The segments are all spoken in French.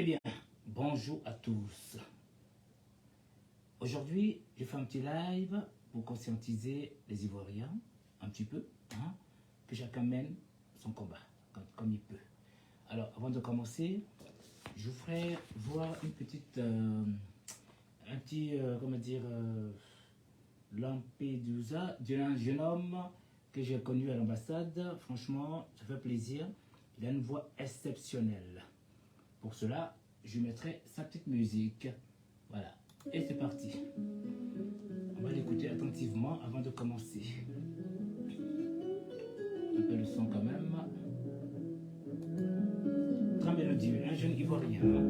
Eh bien, bonjour à tous. Aujourd'hui, je fais un petit live pour conscientiser les Ivoiriens, un petit peu, hein, que chacun mène son combat, comme il peut. Alors, avant de commencer, je vous ferai voir une petite, un petit, comment dire, Lampedusa d'un jeune homme que j'ai connu à l'ambassade. Franchement, ça fait plaisir. Il a une voix exceptionnelle. Pour cela, je mettrai sa petite musique. Voilà. Et c'est parti. On va l'écouter attentivement avant de commencer. Un peu le son quand même. Très mélodieux. Un jeune Ivoirien.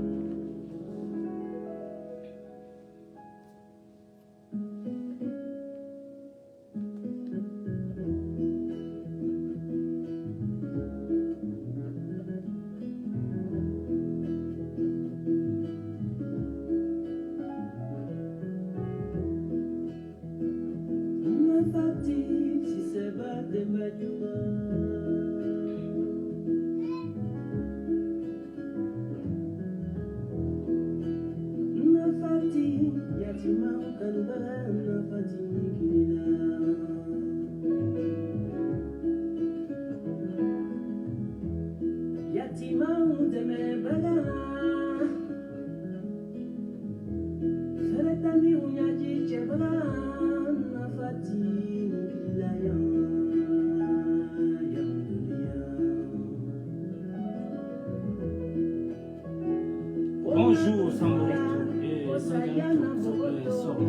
Bonjour Samorito et Sangarito, sorry,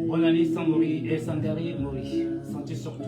Bonne année Samori et Sangari Mori. Santé surtout.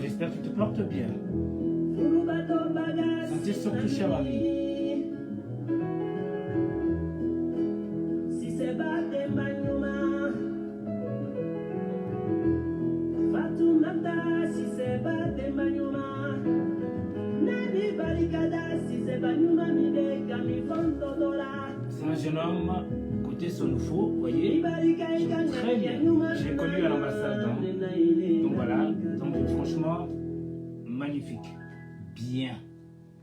j'espère que tu te portes bien. Santé surtout, cher ami. C'est un jeune homme, côté Sonofo, vous voyez, très bien. Je l'ai connu à l'ambassade. Hein. Donc voilà, donc franchement, magnifique. Bien.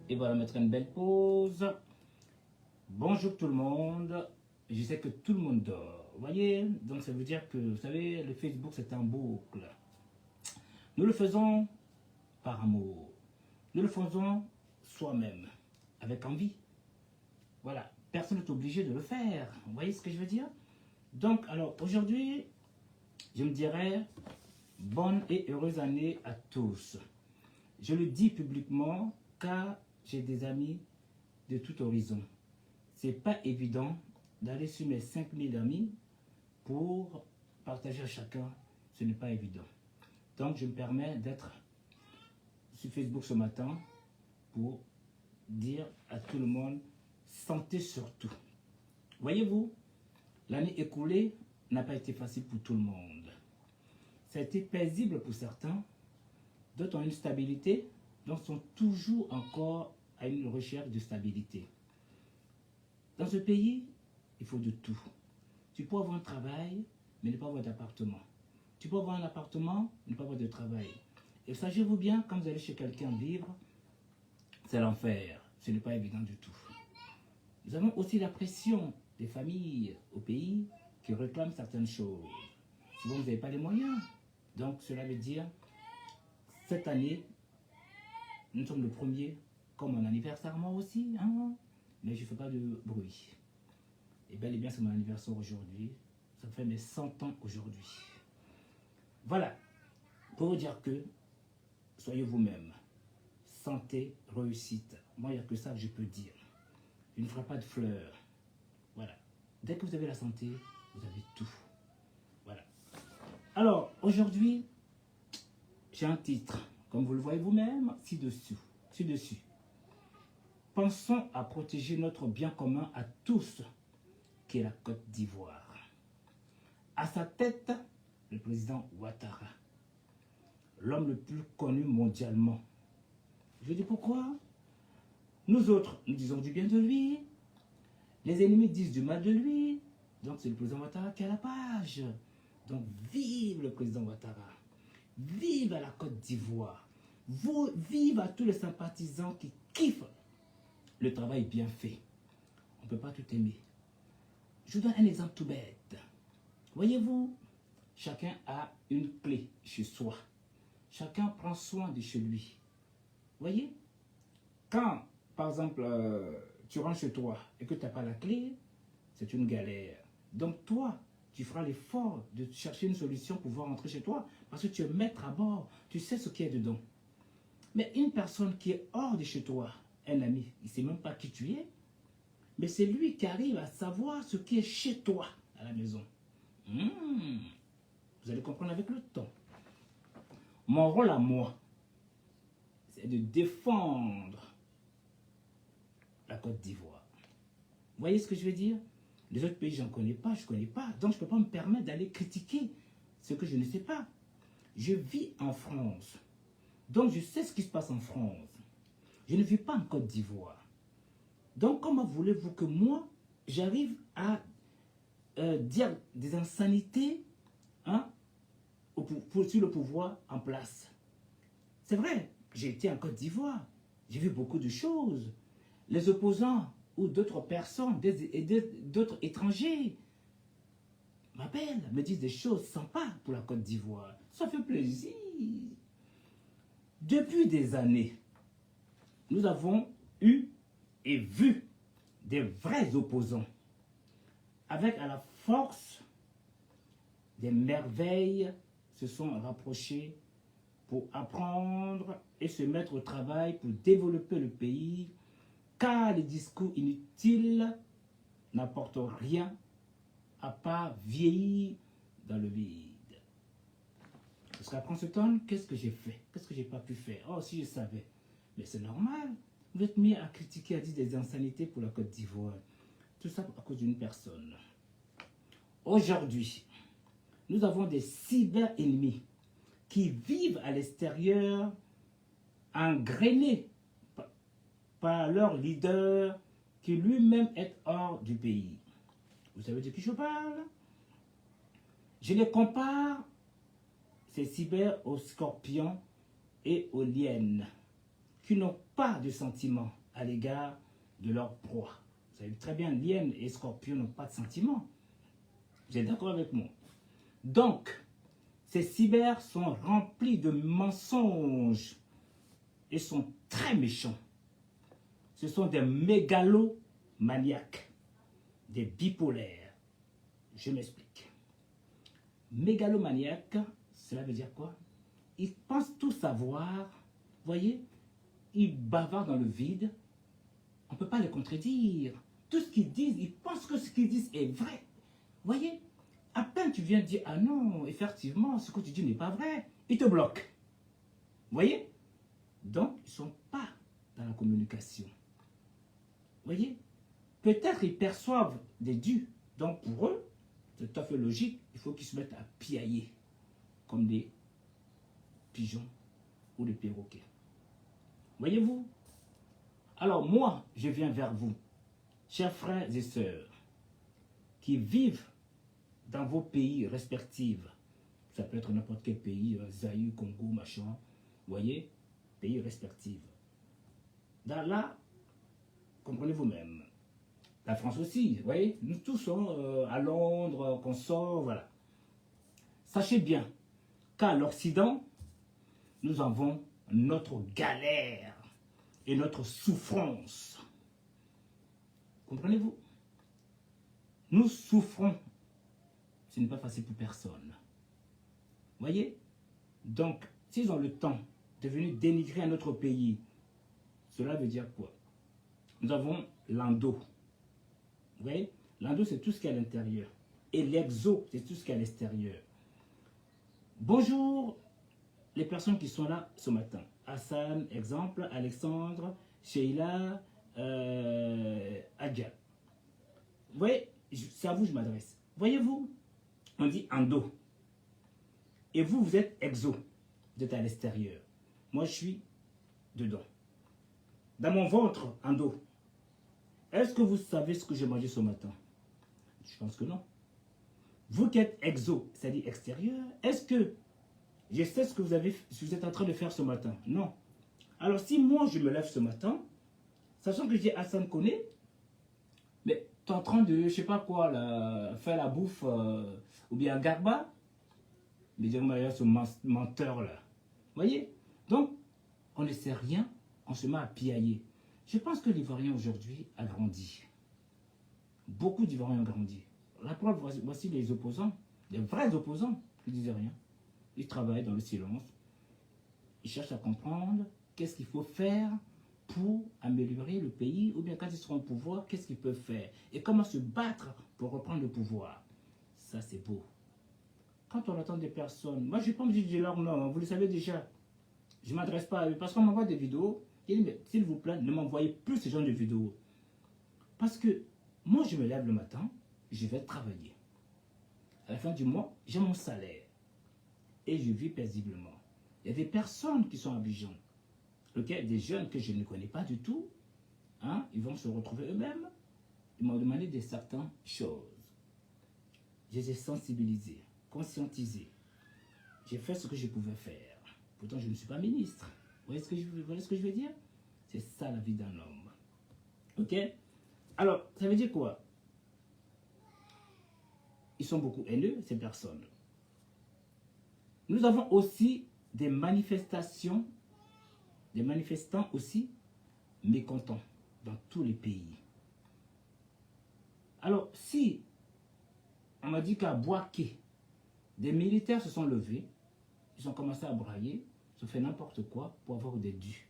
Et voilà, mettre une belle pause. Bonjour tout le monde. Je sais que tout le monde dort. Vous voyez, donc ça veut dire que, vous savez, le Facebook c'est un boucle. Nous le faisons par amour. Nous le faisons soi-même, avec envie. Voilà, personne n'est obligé de le faire. Vous voyez ce que je veux dire? Donc, alors, aujourd'hui, je me dirais bonne et heureuse année à tous. Je le dis publiquement car j'ai des amis de tout horizon. C'est pas évident d'aller sur mes 5000 amis pour partager à chacun. Ce n'est pas évident. Donc, je me permets d'être sur Facebook ce matin pour dire à tout le monde, santé surtout. Voyez-vous, l'année écoulée n'a pas été facile pour tout le monde. Ça a été paisible pour certains, d'autres ont une stabilité, d'autres sont toujours encore à une recherche de stabilité. Dans ce pays, il faut de tout. Tu peux avoir un travail, mais ne pas avoir d'appartement. Tu peux avoir un appartement, mais ne pas avoir de travail. Et sachez-vous bien, quand vous allez chez quelqu'un vivre, c'est l'enfer. Ce n'est pas évident du tout. Nous avons aussi la pression des familles au pays qui réclament certaines choses. Souvent, vous n'avez pas les moyens. Donc, cela veut dire, cette année, nous sommes le premier, comme mon anniversaire moi aussi, hein, mais je ne fais pas de bruit. Et bel et bien, c'est mon anniversaire aujourd'hui. Ça fait mes 100 ans aujourd'hui. Voilà, pour vous dire que, soyez vous-même. Santé, réussite. Moi, il n'y a que ça que je peux dire. Je ne ferai pas de fleurs. Voilà. Dès que vous avez la santé, vous avez tout. Voilà. Alors, aujourd'hui, j'ai un titre, comme vous le voyez vous-même, ci-dessus. Pensons à protéger notre bien commun à tous, qui est la Côte d'Ivoire. À sa tête, le président Ouattara, l'homme le plus connu mondialement. Je dis pourquoi? Nous autres, nous disons du bien de lui. Les ennemis disent du mal de lui. Donc c'est le président Ouattara qui est à la page. Donc vive le président Ouattara. Vive à la Côte d'Ivoire. Vive à tous les sympathisants qui kiffent le travail bien fait. On ne peut pas tout aimer. Je vous donne un exemple tout bête. Voyez-vous, chacun a une clé chez soi. Chacun prend soin de chez lui. Voyez? Quand, par exemple, tu rentres chez toi et que tu n'as pas la clé, c'est une galère. Donc toi, tu feras l'effort de chercher une solution pour pouvoir rentrer chez toi parce que tu es maître à bord, tu sais ce qu'il y a dedans. Mais une personne qui est hors de chez toi, un ami, il ne sait même pas qui tu es, mais c'est lui qui arrive à savoir ce qui est chez toi à la maison. Vous allez comprendre avec le temps. Mon rôle à moi, c'est de défendre la Côte d'Ivoire. Vous voyez ce que je veux dire? Les autres pays, je n'en connais pas, je ne connais pas. Donc, je ne peux pas me permettre d'aller critiquer ce que je ne sais pas. Je vis en France. Donc, je sais ce qui se passe en France. Je ne vis pas en Côte d'Ivoire. Donc, comment voulez-vous que moi, j'arrive à dire des insanités sur le pouvoir en place? C'est vrai, j'ai été en Côte d'Ivoire. J'ai vu beaucoup de choses. Les opposants ou d'autres personnes, d'autres étrangers m'appellent, me disent des choses sympas pour la Côte d'Ivoire. Ça fait plaisir. Depuis des années, nous avons eu et vu des vrais opposants avec à la force des merveilles se sont rapprochés pour apprendre et se mettre au travail pour développer le pays, car les discours inutiles n'apportent rien à part vieillir dans le vide. Parce qu'après on se tourne, qu'est-ce que j'ai fait? Qu'est-ce que j'ai pas pu faire? Oh, si je savais. Mais c'est normal. Vous êtes mis à critiquer, à dire des insanités pour la Côte d'Ivoire. Tout ça à cause d'une personne. Aujourd'hui, nous avons des cyber-ennemis qui vivent à l'extérieur, engrainés par leur leader qui lui-même est hors du pays. Vous savez de qui je parle? Je les compare, ces cyber, aux scorpions et aux liènes qui n'ont pas de sentiments à l'égard de leur proie. Vous savez très bien, liènes et scorpions n'ont pas de sentiments. Vous êtes d'accord avec moi? Donc, ces cyber sont remplis de mensonges et sont très méchants. Ce sont des mégalomaniaques, des bipolaires. Je m'explique. Mégalomaniaque, cela veut dire quoi? Ils pensent tout savoir. Voyez, ils bavardent dans le vide. On ne peut pas les contredire. Tout ce qu'ils disent, ils pensent que ce qu'ils disent est vrai. Voyez, à peine tu viens dire, ah non, effectivement, ce que tu dis n'est pas vrai, ils te bloquent. Voyez? Donc, ils ne sont pas dans la communication. Voyez? Peut-être ils perçoivent des dus. Donc, pour eux, c'est tout à fait logique, il faut qu'ils se mettent à piailler comme des pigeons ou des perroquets. Voyez-vous? Alors moi, je viens vers vous, chers frères et sœurs, qui vivent dans vos pays respectifs. Ça peut être n'importe quel pays, Zaïre, Congo, machin. Voyez? Pays respectifs. Dans là, comprenez vous-même. La France aussi, vous voyez? Nous tous sommes à Londres, qu'on sort, voilà. Sachez bien qu'à l'Occident, nous avons notre galère et notre souffrance. Comprenez-vous? Nous souffrons. Ce n'est pas facile pour personne. Voyez? Donc, s'ils ont le temps de venir dénigrer un autre pays, cela veut dire quoi? Nous avons l'endo. Vous voyez? L'endo, c'est tout ce qui est à l'intérieur. Et l'exo, c'est tout ce qui est à l'extérieur. Bonjour les personnes qui sont là ce matin. Hassan, exemple, Alexandre, Sheila, Adja. Vous voyez, c'est à vous que je m'adresse. Voyez-vous, on dit endo. Et vous, vous êtes exo. Vous êtes à l'extérieur. Moi, je suis dedans. Dans mon ventre, endo. Est-ce que vous savez ce que j'ai mangé ce matin? Je pense que non. Vous qui êtes exo, c'est-à-dire extérieur, est-ce que je sais ce que vous êtes en train de faire ce matin? Non. Alors si moi je me lève ce matin, sachant que j'ai Hassan Koné, mais tu es en train de, je sais pas quoi, là, faire la bouffe, ou bien un garba, mais dis-moi, ce menteur-là. Vous voyez? Donc, on ne sait rien, on se met à piailler. Je pense que l'Ivoirien aujourd'hui a grandi. Beaucoup d'Ivoiriens ont grandi. La preuve, voici les opposants, les vrais opposants, qui ne disent rien. Ils travaillent dans le silence. Ils cherchent à comprendre qu'est-ce qu'il faut faire pour améliorer le pays, ou bien quand ils seront au pouvoir, qu'est-ce qu'ils peuvent faire et comment se battre pour reprendre le pouvoir. Ça, c'est beau. Quand on entend des personnes, moi, je n'ai pas envie de dire leur nom, vous le savez déjà. Je ne m'adresse pas à eux parce qu'on m'envoie des vidéos. Et dit, mais s'il vous plaît, ne m'envoyez plus ce genre de vidéos. Parce que moi, je me lève le matin, je vais travailler. À la fin du mois, j'ai mon salaire. Et je vis paisiblement. Il y a des personnes qui sont à Abidjan, okay? Des jeunes que je ne connais pas du tout, hein? Ils vont se retrouver eux-mêmes. Ils m'ont demandé de certaines choses. Je les ai sensibilisés, conscientisés. J'ai fait ce que je pouvais faire. Pourtant, je ne suis pas ministre. Vous voyez ce que je veux dire? C'est ça la vie d'un homme. Ok? Alors, ça veut dire quoi? Ils sont beaucoup haineux, ces personnes. Nous avons aussi des manifestations, des manifestants aussi mécontents dans tous les pays. Alors, si on m'a dit qu'à Boaké, des militaires se sont levés, ils ont commencé à brailler, ils ont fait n'importe quoi pour avoir des dus.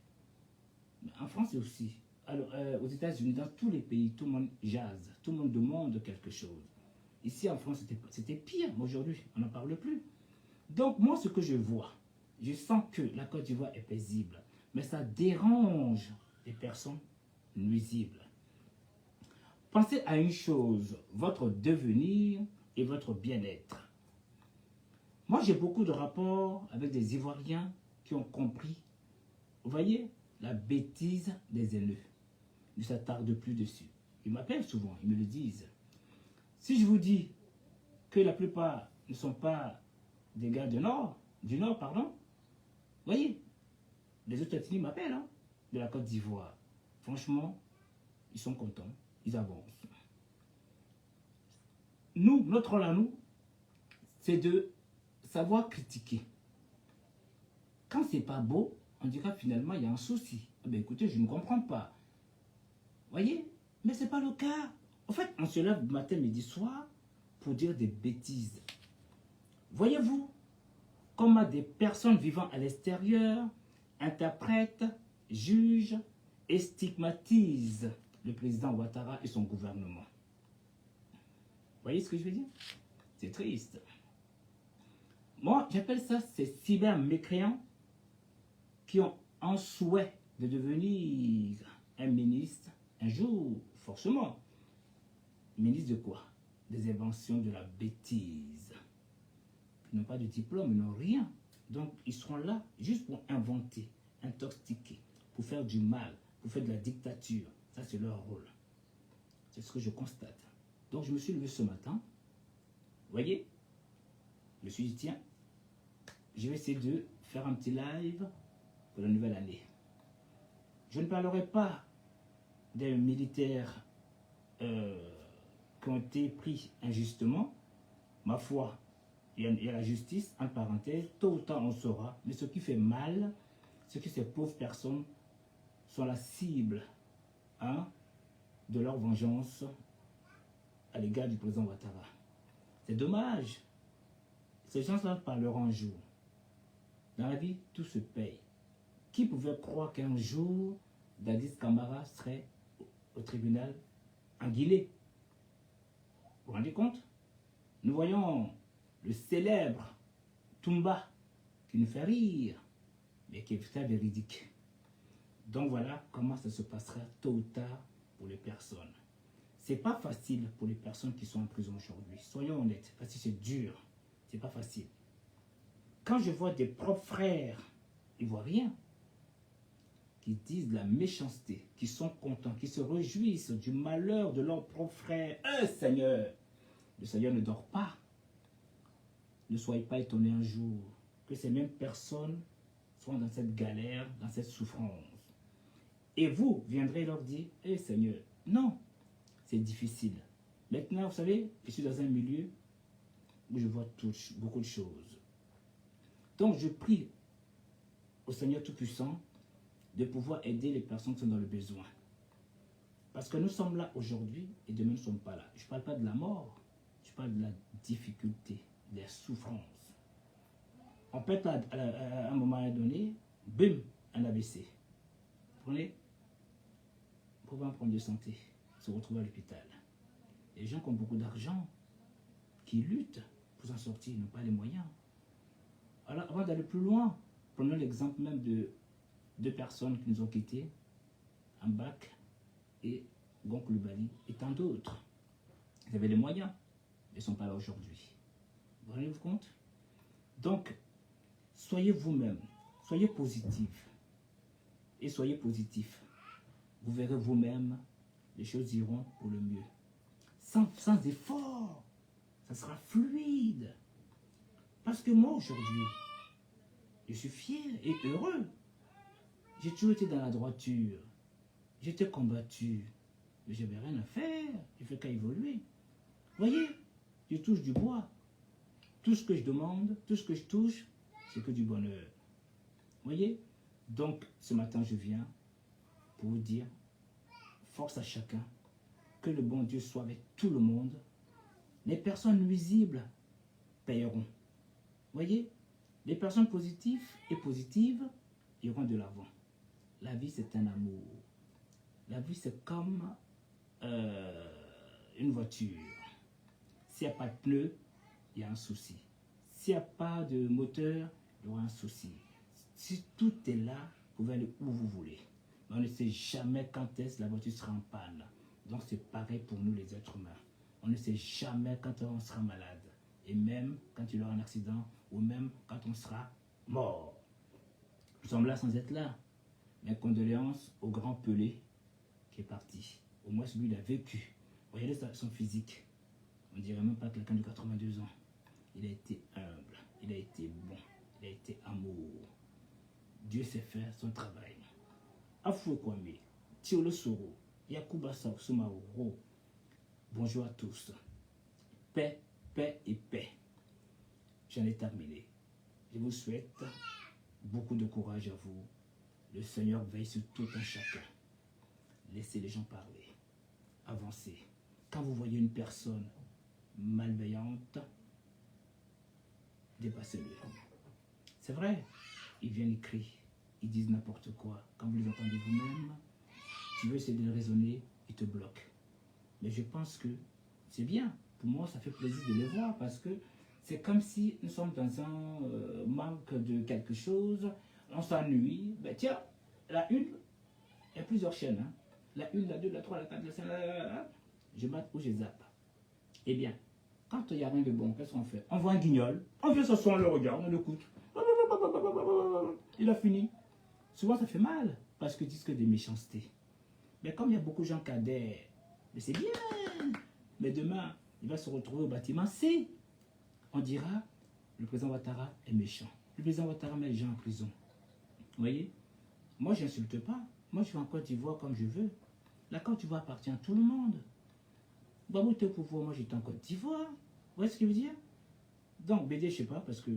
Mais en France aussi, alors, aux États-Unis, dans tous les pays, tout le monde jase, tout le monde demande quelque chose. Ici en France, c'était pire, mais aujourd'hui, on n'en parle plus. Donc, moi, ce que je vois, je sens que la Côte d'Ivoire est paisible, mais ça dérange les personnes nuisibles. Pensez à une chose, votre devenir et votre bien-être. Moi, j'ai beaucoup de rapports avec des Ivoiriens qui ont compris, vous voyez, la bêtise des haineux. Ils ne s'attardent plus dessus. Ils m'appellent souvent, ils me le disent. Si je vous dis que la plupart ne sont pas des gars du Nord, pardon, voyez, les autres ethnies m'appellent, hein, de la Côte d'Ivoire. Franchement, ils sont contents, ils avancent. Nous, notre rôle à nous, c'est de savoir critiquer. Quand c'est pas beau, on dira finalement il y a un souci. Ah ben écoutez, je ne comprends pas. Voyez, mais c'est pas le cas. En fait, on se lève matin, midi, soir pour dire des bêtises. Voyez-vous, comment des personnes vivant à l'extérieur interprètent, jugent et stigmatisent le président Ouattara et son gouvernement. Voyez ce que je veux dire? C'est triste. Moi, j'appelle ça ces cyber-mécréants qui ont un souhait de devenir un ministre un jour, forcément. Ministre de quoi? Des inventions de la bêtise. Ils n'ont pas de diplôme, ils n'ont rien. Donc, ils seront là juste pour inventer, intoxiquer, pour faire du mal, pour faire de la dictature. Ça, c'est leur rôle. C'est ce que je constate. Donc, je me suis levé ce matin. Vous voyez? Je me suis dit, tiens, je vais essayer de faire un petit live pour la nouvelle année. Je ne parlerai pas des militaires qui ont été pris injustement. Ma foi, il y a la justice, en parenthèse, tôt ou tard on saura. Mais ce qui fait mal, c'est que ces pauvres personnes sont la cible, hein, de leur vengeance à l'égard du président Ouattara. C'est dommage. Ces gens-là parleront un jour. Dans la vie, tout se paye. Qui pouvait croire qu'un jour, Dadis Camara serait au tribunal en Guinée? Vous vous rendez compte? Nous voyons le célèbre Toumba qui nous fait rire, mais qui est très véridique. Donc voilà comment ça se passera tôt ou tard pour les personnes. C'est pas facile pour les personnes qui sont en prison aujourd'hui. Soyons honnêtes, parce que c'est dur. C'est pas facile. Quand je vois des propres frères ivoiriens qui disent de la méchanceté, qui sont contents, qui se réjouissent du malheur de leurs propres frères, Seigneur, le Seigneur ne dort pas. Ne soyez pas étonnés un jour que ces mêmes personnes soient dans cette galère, dans cette souffrance. Et vous viendrez leur dire, Seigneur, non, c'est difficile. Maintenant, vous savez, je suis dans un milieu où je vois beaucoup de choses. Donc, je prie au Seigneur Tout-Puissant de pouvoir aider les personnes qui sont dans le besoin. Parce que nous sommes là aujourd'hui et demain nous ne sommes pas là. Je ne parle pas de la mort, je parle de la difficulté, des souffrances. On peut être à un moment donné, bim, un AVC. Vous prenez, pour un problème de santé, se retrouver à l'hôpital. Les gens qui ont beaucoup d'argent, qui luttent pour s'en sortir, n'ont pas les moyens. Alors, avant d'aller plus loin, prenons l'exemple même de deux personnes qui nous ont quittés, Ambak et Gonk Lubali, et tant d'autres. Ils avaient les moyens, mais ils ne sont pas là aujourd'hui. Vous rendez-vous compte? Donc, soyez vous-même, soyez positif, et soyez positif. Vous verrez vous-même, les choses iront pour le mieux. Sans effort, ça sera fluide. Parce que moi, aujourd'hui, je suis fier et heureux. J'ai toujours été dans la droiture. J'étais combattu. Mais je n'avais rien à faire. Je ne fais qu'à évoluer. Vous voyez, je touche du bois. Tout ce que je demande, tout ce que je touche, c'est que du bonheur. Vous voyez? Donc, ce matin, je viens pour vous dire, force à chacun, que le bon Dieu soit avec tout le monde. Les personnes nuisibles paieront. Vous voyez? Les personnes positives et positives iront de l'avant. La vie, c'est un amour. La vie, c'est comme une voiture. S'il n'y a pas de pneus, il y a un souci. S'il n'y a pas de moteur, il y aura un souci. Si tout est là, vous pouvez aller où vous voulez. Mais on ne sait jamais quand est-ce que la voiture sera en panne. Donc c'est pareil pour nous les êtres humains. On ne sait jamais quand on sera malade. Et même quand il y aura un accident, ou même quand on sera mort. Nous sommes là sans être là. Mes condoléances au grand Pelé qui est parti. Au moins celui il a vécu. Regardez son physique. On dirait même pas quelqu'un de 82 ans. Il a été humble, il a été bon, il a été amour. Dieu sait faire son travail. Afou Kwame, Thiolo Soro, Yakuba Soumaoro. Bonjour à tous. Paix, paix et paix. J'en ai terminé. Je vous souhaite beaucoup de courage à vous. Le Seigneur veille sur tout un chacun. Laissez les gens parler. Avancez. Quand vous voyez une personne malveillante, dépassez-le. C'est vrai, ils viennent écrire, ils disent n'importe quoi. Quand vous les entendez vous-même, tu veux essayer de les raisonner, ils te bloquent. Mais je pense que c'est bien. Pour moi, ça fait plaisir de les voir parce que c'est comme si nous sommes dans un manque de quelque chose, on s'ennuie. Ben tiens, la une, il y a plusieurs chaînes. Hein. La une, la deux, la trois, la quatre, la cinq, je mate ou je zappe. Eh bien, quand il n'y a rien de bon, qu'est-ce qu'on fait? On voit un guignol, on vient s'asseoir, on le regarde, on l'écoute. Il a fini. Souvent, ça fait mal parce qu'ils disent que des méchancetés. Mais comme il y a beaucoup de gens qui adhèrent, mais c'est bien. Mais demain, il va se retrouver au bâtiment C. On dira, le président Ouattara est méchant. Le président Ouattara met les gens en prison. Vous voyez? Moi, je n'insulte pas. Moi, je vais en Côte d'Ivoire comme je veux. La Côte d'Ivoire appartient à tout le monde. Babou était au pouvoir, moi j'étais en Côte d'Ivoire. Vous voyez ce que je veux dire? Donc, BD, je ne sais pas, parce que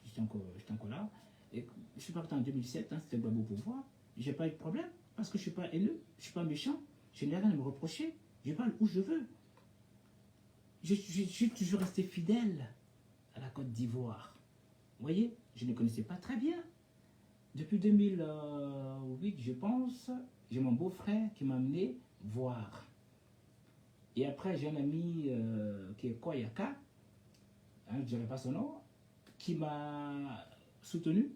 j'étais encore là. Et je suis parti en 2007, hein, c'était Babou au pouvoir. Je n'ai pas eu de problème, parce que je ne suis pas élu, je ne suis pas méchant. Je n'ai rien à me reprocher. Je parle où je veux. Je suis toujours resté fidèle à la Côte d'Ivoire. Vous voyez, je ne connaissais pas très bien. Depuis 2008, je pense, j'ai mon beau-frère qui m'a amené voir. Et après, j'ai un ami qui est Koyaka, hein, je ne dirais pas son nom, qui m'a soutenu.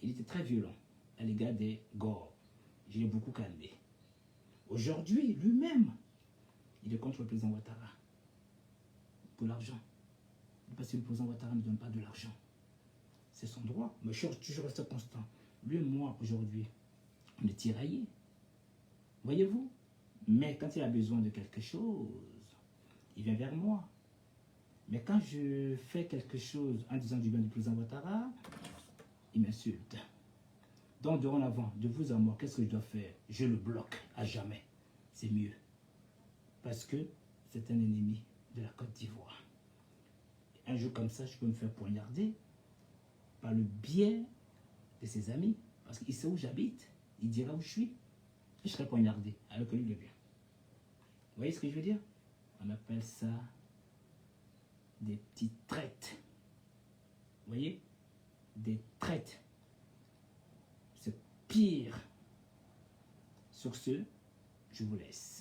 Il était très violent à l'égard des Gors. Je l'ai beaucoup calmé. Aujourd'hui, lui-même, il est contre le président Ouattara. Pour l'argent. Parce que le président Ouattara ne donne pas de l'argent. C'est son droit. Mais je suis toujours resté constant. Lui et moi, aujourd'hui, on est tiraillés. Voyez-vous? Mais quand il a besoin de quelque chose, il vient vers moi. Mais quand je fais quelque chose en disant du bien du président Ouattara, il m'insulte. Donc, dorénavant, de vous à moi, qu'est-ce que je dois faire? Je le bloque à jamais. C'est mieux. Parce que c'est un ennemi de la Côte d'Ivoire. Un jour comme ça, je peux me faire poignarder par le biais de ses amis. Parce qu'il sait où j'habite. Il dira où je suis. Et je serai poignardé alors que lui le bien. Vous voyez ce que je veux dire? On appelle ça des petites traites. Vous voyez? Des traites. C'est pire. Sur ce, je vous laisse.